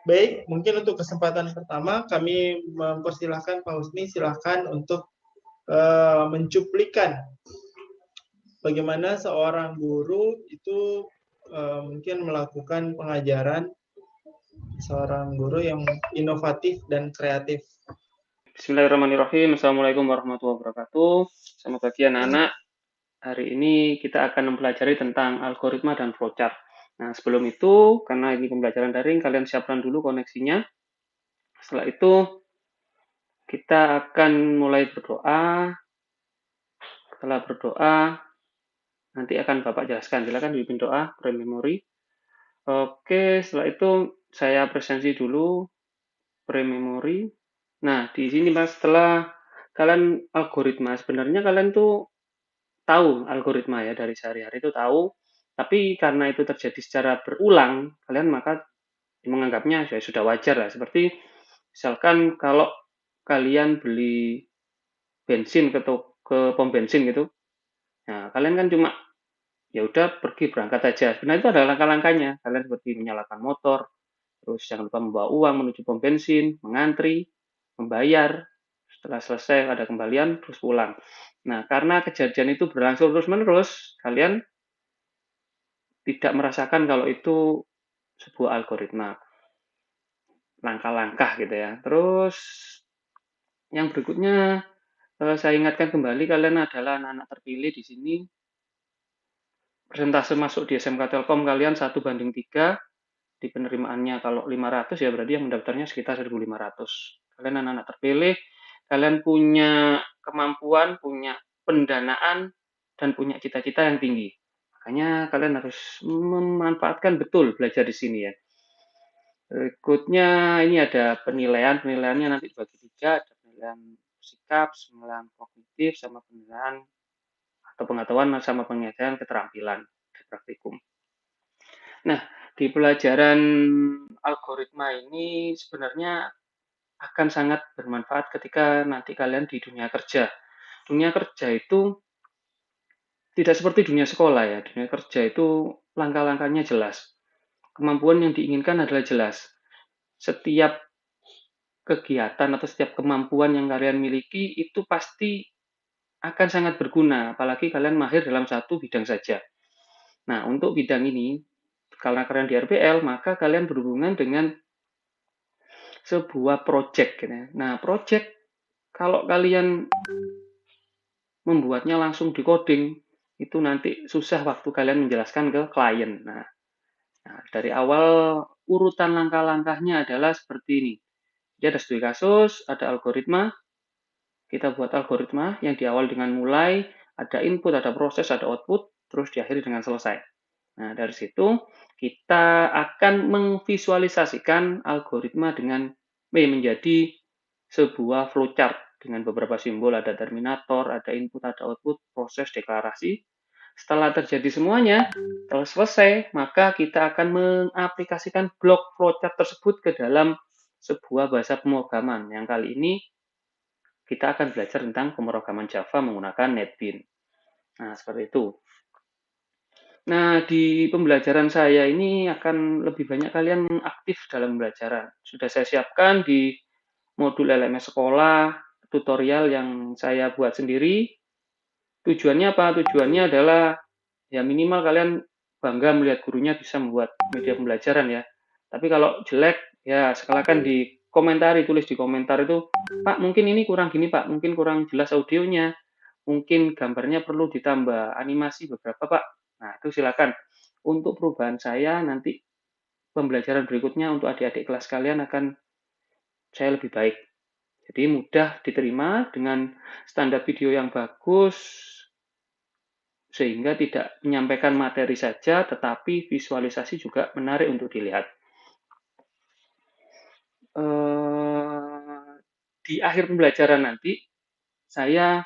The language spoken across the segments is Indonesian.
Baik, mungkin untuk kesempatan pertama kami mempersilahkan Pak Husni, silahkan untuk mencuplikan bagaimana seorang guru itu mungkin melakukan pengajaran, seorang guru yang inovatif dan kreatif. Bismillahirrahmanirrahim. Assalamualaikum warahmatullahi wabarakatuh. Selamat pagi anak-anak. Hari ini kita akan mempelajari tentang algoritma dan flowchart. Nah, sebelum itu, karena ini pembelajaran daring, kalian siapkan dulu koneksinya. Setelah itu, kita akan mulai berdoa. Setelah berdoa, nanti akan Bapak jelaskan. Silakan dipimpin doa, pre-memory. Oke, setelah itu saya presensi dulu pre-memory. Nah, di sini Mas, setelah kalian algoritma, sebenarnya kalian tuh tahu algoritma ya dari sehari-hari itu tahu, tapi karena itu terjadi secara berulang, kalian maka menganggapnya ya sudah wajar lah. Seperti misalkan kalau kalian beli bensin ke pom bensin gitu, nah kalian kan cuma ya udah pergi berangkat aja. Sebenarnya itu ada langkah-langkahnya. Kalian seperti menyalakan motor, terus jangan lupa membawa uang menuju pom bensin, mengantri, membayar. Setelah selesai ada kembalian, terus pulang. Nah, karena kejadian itu berlangsung terus-menerus, kalian tidak merasakan kalau itu sebuah algoritma, langkah-langkah gitu ya. Terus yang berikutnya saya ingatkan kembali kalian adalah anak-anak terpilih di sini. Persentase masuk di SMK Telkom kalian 1:3, di penerimaannya kalau 500 ya berarti yang mendaftarnya sekitar 1.500. Kalian anak-anak terpilih, kalian punya kemampuan, punya pendanaan, dan punya cita-cita yang tinggi. Makanya kalian harus memanfaatkan betul belajar di sini ya. Berikutnya ini ada penilaian. Penilaiannya nanti dibagi 3, ada penilaian sikap, penilaian kognitif, sama penilaian atau pengetahuan sama penilaian keterampilan di praktikum. Nah, di pelajaran algoritma ini sebenarnya akan sangat bermanfaat ketika nanti kalian di dunia kerja. Dunia kerja itu tidak seperti dunia sekolah ya. Dunia kerja itu langkah-langkahnya jelas. Kemampuan yang diinginkan adalah jelas. Setiap kegiatan atau setiap kemampuan yang kalian miliki itu pasti akan sangat berguna, apalagi kalian mahir dalam satu bidang saja. Nah, untuk bidang ini, karena kalian di RPL, maka kalian berhubungan dengan sebuah project. Gitu. Nah, project, kalau kalian membuatnya langsung di coding, itu nanti susah waktu kalian menjelaskan ke klien. Nah, dari awal urutan langkah-langkahnya adalah seperti ini. Jadi ada studi kasus, ada algoritma, kita buat algoritma yang diawali dengan mulai, ada input, ada proses, ada output, terus diakhiri dengan selesai. Nah, dari situ kita akan memvisualisasikan algoritma dengan menjadi sebuah flowchart dengan beberapa simbol, ada terminator, ada input, ada output, proses, deklarasi. Setelah terjadi semuanya, setelah selesai, maka kita akan mengaplikasikan blok flowchart tersebut ke dalam sebuah bahasa pemrograman. Yang kali ini kita akan belajar tentang pemrograman Java menggunakan NetBeans. Nah, seperti itu. Nah, di pembelajaran saya ini akan lebih banyak kalian aktif dalam pembelajaran. Sudah saya siapkan di modul LMS sekolah, tutorial yang saya buat sendiri. Tujuannya apa? Tujuannya adalah ya minimal kalian bangga melihat gurunya bisa membuat media pembelajaran ya. Tapi kalau jelek, ya silakan dikomentari, tulis di komentar itu, Pak mungkin ini kurang gini Pak, mungkin kurang jelas audionya, mungkin gambarnya perlu ditambah animasi beberapa Pak. Nah itu silakan. Untuk perubahan saya nanti pembelajaran berikutnya untuk adik-adik kelas kalian akan saya lebih baik. Jadi mudah diterima dengan standar video yang bagus, sehingga tidak menyampaikan materi saja, tetapi visualisasi juga menarik untuk dilihat. Di akhir pembelajaran nanti, saya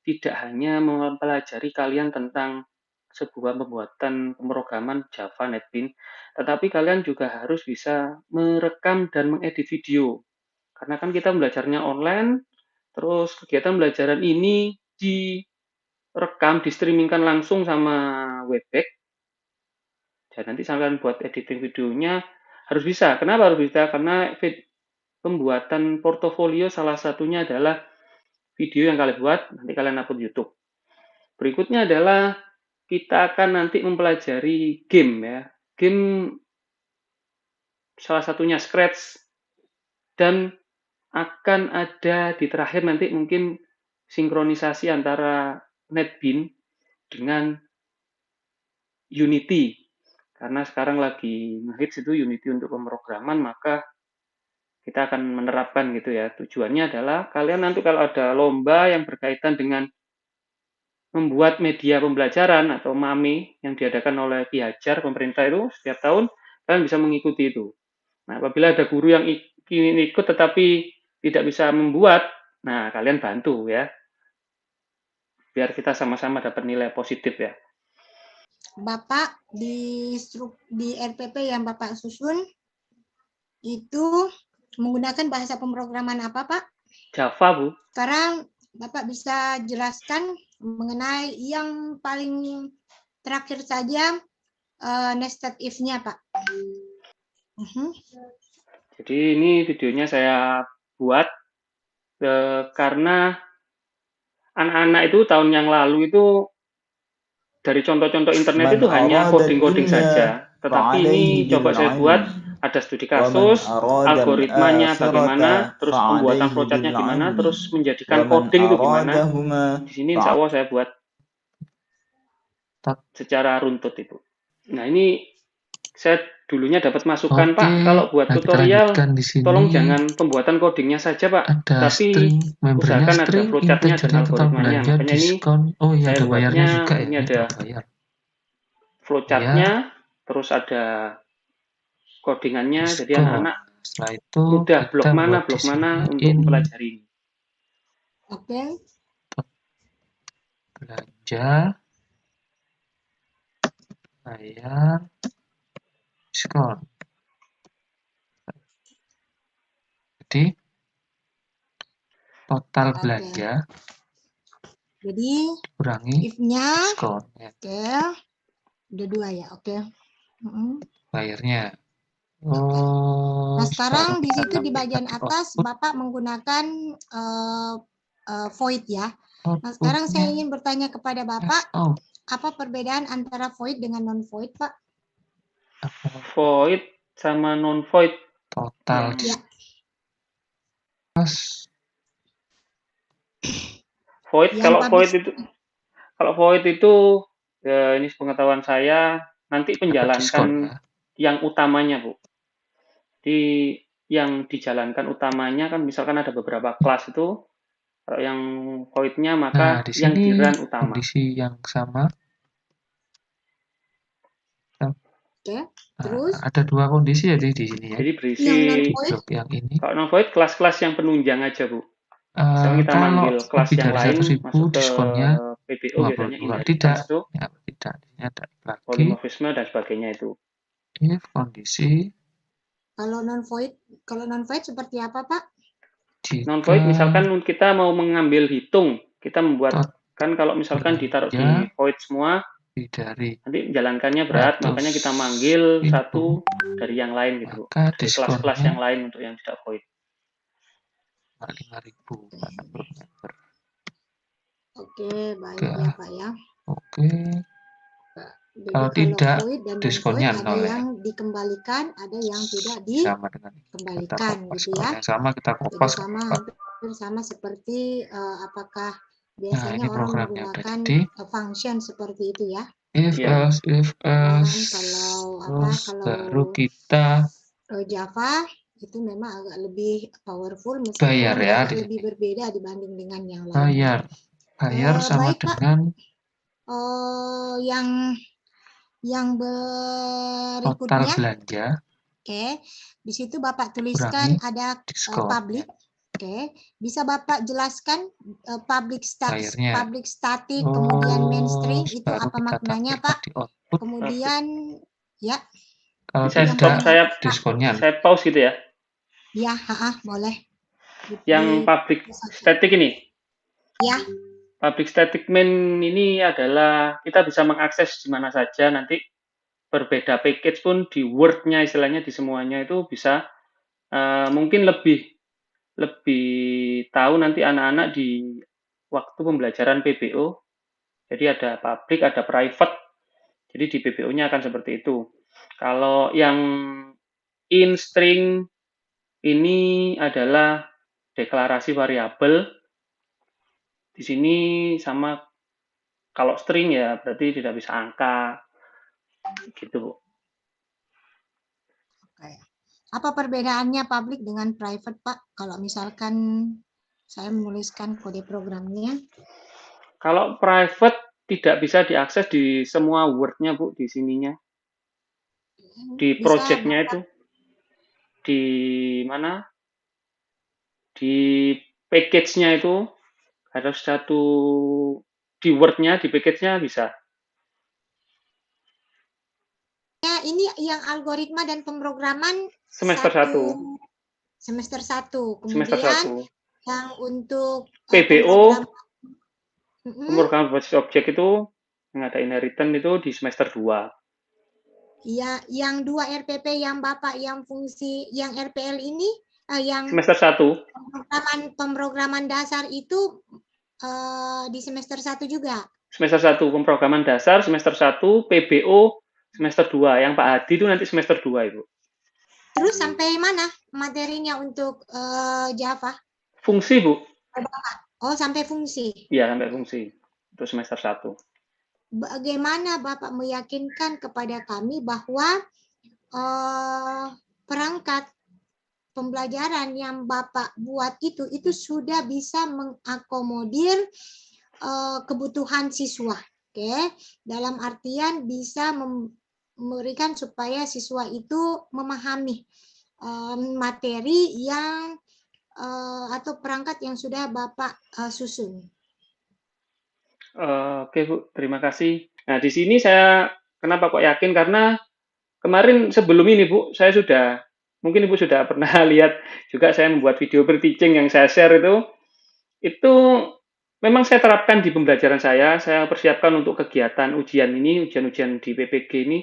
tidak hanya mempelajari kalian tentang sebuah pembuatan pemrograman Java NetBeans, tetapi kalian juga harus bisa merekam dan mengedit video. Karena kan kita belajarnya online, terus kegiatan pembelajaran ini direkam, di-streamingkan langsung sama Webex, dan nanti kalian buat editing videonya Harus bisa. Kenapa harus bisa? Karena pembuatan portofolio salah satunya adalah video yang kalian buat, nanti kalian upload YouTube. Berikutnya adalah kita akan nanti mempelajari game ya. Game salah satunya Scratch, dan akan ada di terakhir nanti mungkin sinkronisasi antara NetBeans dengan Unity. Karena sekarang lagi ngehits itu Unity untuk pemrograman, maka kita akan menerapkan gitu ya. Tujuannya adalah kalian nanti kalau ada lomba yang berkaitan dengan membuat media pembelajaran atau MAME yang diadakan oleh Piajar pemerintah itu setiap tahun, kalian bisa mengikuti itu. Nah, apabila ada guru yang ingin ikut tetapi tidak bisa membuat, nah kalian bantu ya, biar kita sama-sama dapat nilai positif ya. Bapak di RPP yang Bapak susun itu menggunakan bahasa pemrograman apa, Pak? Java, Bu. Sekarang Bapak bisa jelaskan mengenai yang paling terakhir saja nested if-nya, Pak. Jadi ini videonya saya buat karena anak-anak itu tahun yang lalu itu dari contoh-contoh internet itu hanya coding-coding saja. Tetapi ini coba saya buat, ada studi kasus, algoritmanya bagaimana, terus pembuatan flowchart-nya gimana, terus menjadikan coding itu gimana. Di sini insya Allah saya buat secara runtut itu. Nah ini saya dulunya dapat masukan, Pak, kalau buat tutorial tolong jangan pembuatan codingnya saja, Pak, tapi usahakan ada flowchart-nya dan algoritmanya. Makanya ini saya buatnya, ini ada flowchart-nya, terus ada codingannya, jadi anak-anak mudah blok mana untuk mempelajari ini. Oke. Belanja, bayar, diskon. Jadi total belanja jadi kurangi if-nya diskon. Ya. Oke. Udah 2 ya, oke. Bayarnya. Nah, sekarang di situ di bagian atas Bapak menggunakan void ya. Nah, sekarang saya ingin bertanya kepada Bapak, apa perbedaan antara void dengan non-void, Pak? Void sama non-void. Total. Ya. Void, kalau void itu ya, ini pengetahuan saya, nanti penjalankan yang utamanya, Bu. Di yang dijalankan utamanya kan misalkan ada beberapa kelas itu, kalau yang void-nya maka di yang sini di-run utama. Kondisi yang sama. Oke. Terus ada 2 kondisi ya di sini ya. Jadi berisi blok yang ini. Kalau non-void kelas-kelas yang penunjang aja, Bu. Misalnya kita manggil kelas yang lain masuk ke diskonnya PBO biasanya tidak. itu, Ya, tidak. Ini ada lagi. Polimorfisme dan sebagainya itu. If kondisi. Kalau non-void seperti apa, Pak? Non-void misalkan kita mau mengambil hitung, kita membuat kan kalau misalkan ditaruh di void semua, nanti menjalankannya berat, makanya kita manggil satu dari yang lain gitu, dari kelas-kelas yang lain untuk yang tidak void. 5.000 meter. Oke, baik ya, Pak ya. Oke. Jadi kalau tidak, void dan diskonnya ada yang dikembalikan, ada yang tidak dikembalikan, gitu ya. Yang sama kita kopas. Hampir sama seperti apakah biasanya orang menggunakan function seperti itu ya. If else, kalau baru kita Java itu memang agak lebih powerful, meskipun bayar ya, agak lebih berbeda dibanding dengan yang lain. Bayar sama baik, dengan yang berikutnya total belanja. Oke, di situ Bapak tuliskan ada public. Oke, bisa Bapak jelaskan public static, kemudian mainstream itu apa maknanya, Pak? Kemudian ya. Kalau saya diskonnya. Saya pause gitu ya. Ya, boleh. Yang public static ini. Ya. Public static main ini adalah kita bisa mengakses di mana saja nanti. berbeda package pun di Word-nya istilahnya di semuanya itu bisa mungkin lebih tahu nanti anak-anak di waktu pembelajaran PBO. Jadi ada public, ada private. Jadi di PBO-nya akan seperti itu. Kalau yang in string ini adalah deklarasi variabel. Di sini sama kalau string ya berarti tidak bisa angka. Gitu, Bu. Oke. Apa perbedaannya public dengan private, Pak? Kalau misalkan saya menuliskan kode programnya. Kalau private tidak bisa diakses di semua Word-nya, Bu, di sininya. Di project-nya itu. Di mana? Di package-nya itu harus satu di Word-nya, di package-nya bisa. Ya, ini yang algoritma dan pemrograman semester 1. Semester 1. Semester Kemudian 1. yang untuk PBO pemrograman berbasis objek itu yang ada inheritance itu di semester 2. Ya, yang 2 RPP yang Bapak yang fungsi yang RPL ini yang semester 1. Pemrograman dasar itu di semester 1 juga. Semester 1 pemrograman dasar, semester 1 PBO semester 2. Yang Pak Hadi itu nanti semester 2, Ibu. Terus sampai mana materinya untuk Java? Fungsi, Bu. Oh, sampai fungsi. Iya, sampai fungsi. Itu semester 1. Bagaimana Bapak meyakinkan kepada kami bahwa perangkat pembelajaran yang Bapak buat itu sudah bisa mengakomodir kebutuhan siswa, oke? Dalam artian bisa memberikan supaya siswa itu memahami materi yang atau perangkat yang sudah Bapak susun. Oke, Bu, terima kasih. Nah, di sini saya kenapa kok yakin, karena kemarin sebelum ini, Bu, saya sudah, mungkin Ibu sudah pernah lihat juga saya membuat video pre-teaching yang saya share itu memang saya terapkan di pembelajaran saya persiapkan untuk kegiatan ujian ini, ujian-ujian di PPG ini,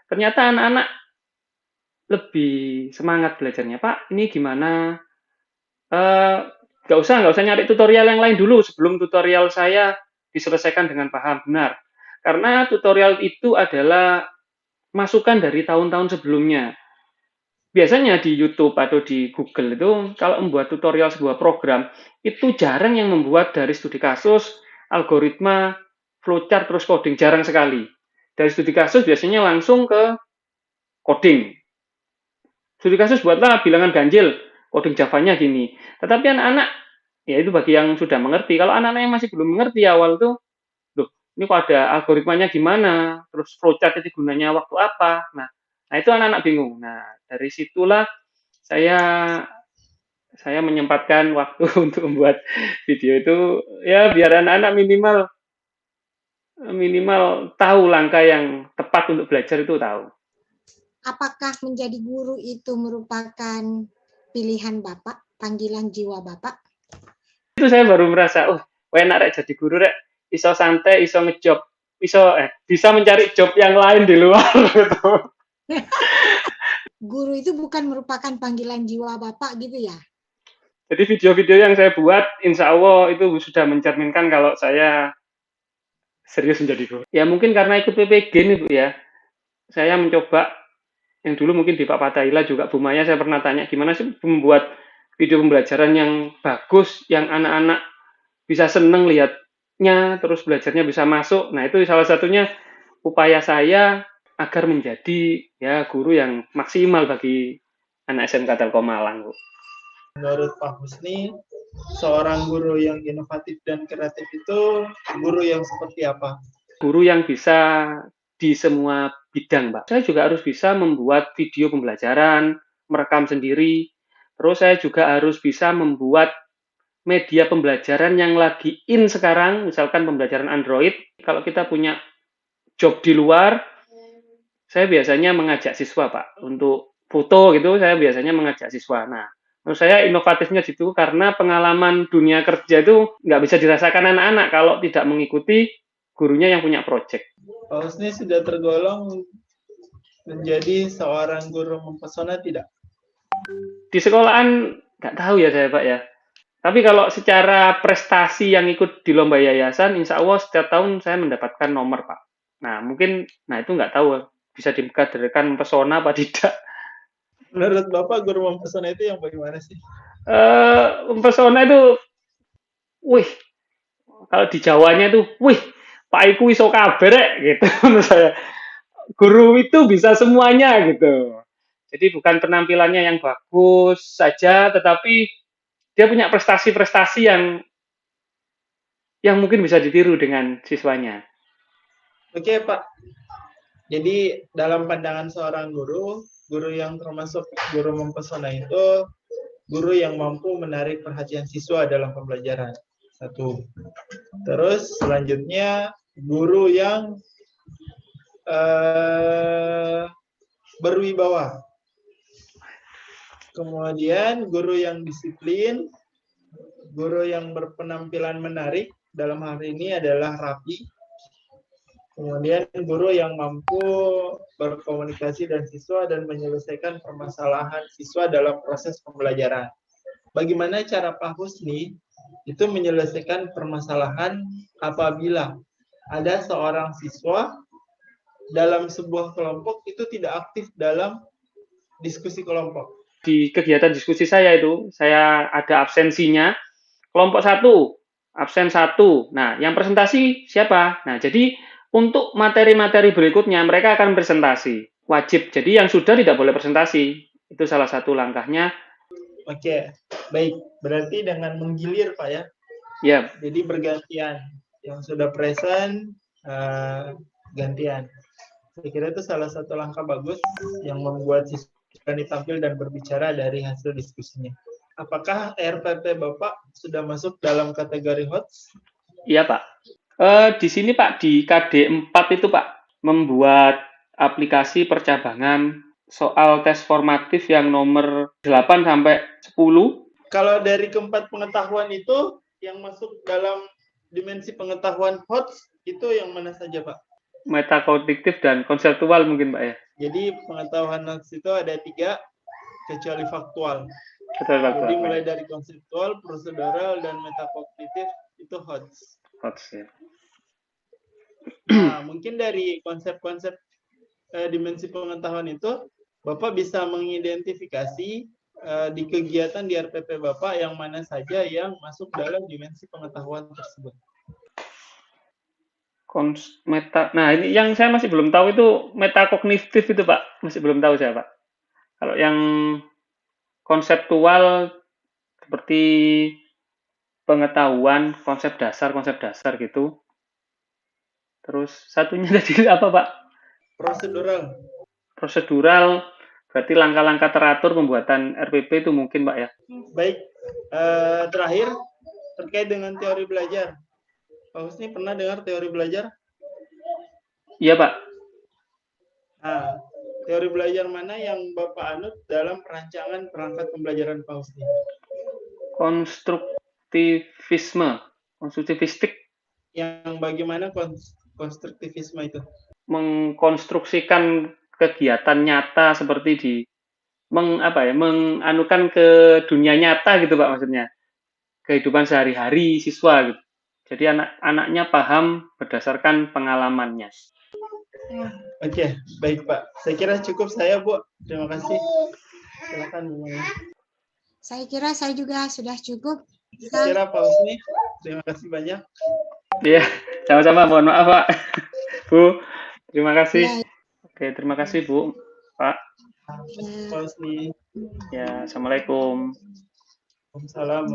ternyata anak-anak lebih semangat belajarnya. Pak, ini gimana? Nggak usah nyari tutorial yang lain dulu sebelum tutorial saya diselesaikan dengan paham benar. Karena tutorial itu adalah masukan dari tahun-tahun sebelumnya. Biasanya di YouTube atau di Google itu kalau membuat tutorial sebuah program itu jarang yang membuat dari studi kasus, algoritma, flowchart, terus coding, jarang sekali. Dari studi kasus biasanya langsung ke coding. Studi kasus buatlah bilangan ganjil, coding Java-nya gini. Tetapi anak-anak, ya itu bagi yang sudah mengerti. Kalau anak-anak yang masih belum mengerti awal tuh, loh, ini kok ada algoritmanya gimana, terus flowchart itu gunanya waktu apa. Nah, itu anak-anak bingung. Nah, dari situlah saya menyempatkan waktu untuk membuat video itu, ya biar anak-anak minimal tahu langkah yang tepat untuk belajar itu tahu. Apakah menjadi guru itu merupakan pilihan Bapak, panggilan jiwa Bapak? Itu saya baru merasa, enak rek jadi guru rek, iso santai, iso ngejob, bisa mencari job yang lain di luar gitu. Guru itu bukan merupakan panggilan jiwa Bapak gitu ya? Jadi video-video yang saya buat, insya Allah itu sudah mencerminkan kalau saya serius menjadi guru. Ya mungkin karena ikut PPG nih Bu ya, saya mencoba, yang dulu mungkin di Pak Patahila juga Bu Maya saya pernah tanya, gimana sih membuat video pembelajaran yang bagus, yang anak-anak bisa seneng lihatnya, terus belajarnya bisa masuk. Nah itu salah satunya upaya saya agar menjadi ya guru yang maksimal bagi anak SMK Telkom Malang, Bu. Menurut Pak Husni, seorang guru yang inovatif dan kreatif itu guru yang seperti apa? Guru yang bisa di semua bidang, Pak. Saya juga harus bisa membuat video pembelajaran, merekam sendiri. Terus saya juga harus bisa membuat media pembelajaran yang lagi in sekarang, misalkan pembelajaran Android. Kalau kita punya job di luar, saya biasanya mengajak siswa, Pak, untuk foto gitu, saya biasanya mengajak siswa. Nah, menurut saya inovatifnya situ karena pengalaman dunia kerja itu nggak bisa dirasakan anak-anak kalau tidak mengikuti gurunya yang punya project. Pak Husni sudah tergolong menjadi seorang guru mempesona tidak? Di sekolahan nggak tahu ya saya Pak ya. Tapi kalau secara prestasi yang ikut di lomba yayasan, insya Allah setiap tahun saya mendapatkan nomor Pak. Nah mungkin, nah itu nggak tahu bisa dikategorikan mempesona apa tidak. Menurut Bapak guru mempesona itu yang bagaimana sih? Mempesona itu, wih, kalau di Jawanya itu, wih, Pak Iku iso kabar gitu menurut saya. Guru itu bisa semuanya gitu. Jadi bukan penampilannya yang bagus saja, tetapi dia punya prestasi-prestasi yang mungkin bisa ditiru dengan siswanya. Oke, Pak. Jadi dalam pandangan seorang guru yang termasuk guru mempesona itu guru yang mampu menarik perhatian siswa dalam pembelajaran. Satu. Terus selanjutnya guru yang berwibawa. Kemudian guru yang disiplin, guru yang berpenampilan menarik, dalam hal ini adalah rapi. Kemudian guru yang mampu berkomunikasi dengan siswa dan menyelesaikan permasalahan siswa dalam proses pembelajaran. Bagaimana cara Pak Husni itu menyelesaikan permasalahan apabila ada seorang siswa dalam sebuah kelompok itu tidak aktif dalam diskusi kelompok. Di kegiatan diskusi saya itu, saya ada absensinya, kelompok 1, absen 1. Nah, yang presentasi siapa? Nah, jadi untuk materi-materi berikutnya mereka akan presentasi. Wajib. Jadi yang sudah tidak boleh presentasi. Itu salah satu langkahnya. Oke, baik. Berarti dengan menggilir, Pak ya? Ya. Jadi bergantian. Yang sudah present, gantian. Saya kira itu salah satu langkah bagus yang membuat siswa tampil dan berbicara dari hasil diskusinya. Apakah RPP Bapak sudah masuk dalam kategori HOTS? Iya, Pak. Di sini, Pak, di KD 4 itu, Pak, membuat aplikasi percabangan soal tes formatif yang nomor 8 sampai 10. Kalau dari keempat pengetahuan itu, yang masuk dalam dimensi pengetahuan HOTS, itu yang mana saja, Pak? Metakognitif dan konseptual mungkin, Pak ya. Jadi pengetahuan HOTS itu ada 3, kecuali faktual. Faktual. Jadi mulai dari konseptual, prosedural, dan metakognitif itu HOTS. HOTS ya. Nah, mungkin dari konsep-konsep dimensi pengetahuan itu, Bapak bisa mengidentifikasi di kegiatan di RPP Bapak yang mana saja yang masuk dalam dimensi pengetahuan tersebut. Nah, ini yang saya masih belum tahu itu metakognitif itu, Pak. Masih belum tahu saya, Pak. Kalau yang konseptual seperti pengetahuan, konsep dasar gitu. Terus satunya tadi apa, Pak? Prosedural berarti langkah-langkah teratur pembuatan RPP itu mungkin, Pak ya. Baik. Terakhir terkait dengan teori belajar. Pak Husni pernah dengar teori belajar? Iya, Pak. Nah, teori belajar mana yang Bapak anut dalam perancangan perangkat pembelajaran Pak Husni? Konstruktivistik. Yang bagaimana konstruktivisme itu? Mengkonstruksikan kegiatan nyata seperti menganukan ke dunia nyata gitu, Pak, maksudnya. Kehidupan sehari-hari siswa gitu. Jadi anak-anaknya paham berdasarkan pengalamannya. Oke, baik Pak. Saya kira cukup saya, Bu. Terima kasih. Silakan Bu. Saya kira saya juga sudah cukup. Saya kira Pak Husni, terima kasih banyak. Iya, sama-sama. Mohon maaf, Pak. Bu, terima kasih. Ya. Oke, terima kasih, Bu. Pak. Ya. Pak Husni. Ya, Assalamualaikum. Waalaikumsalam.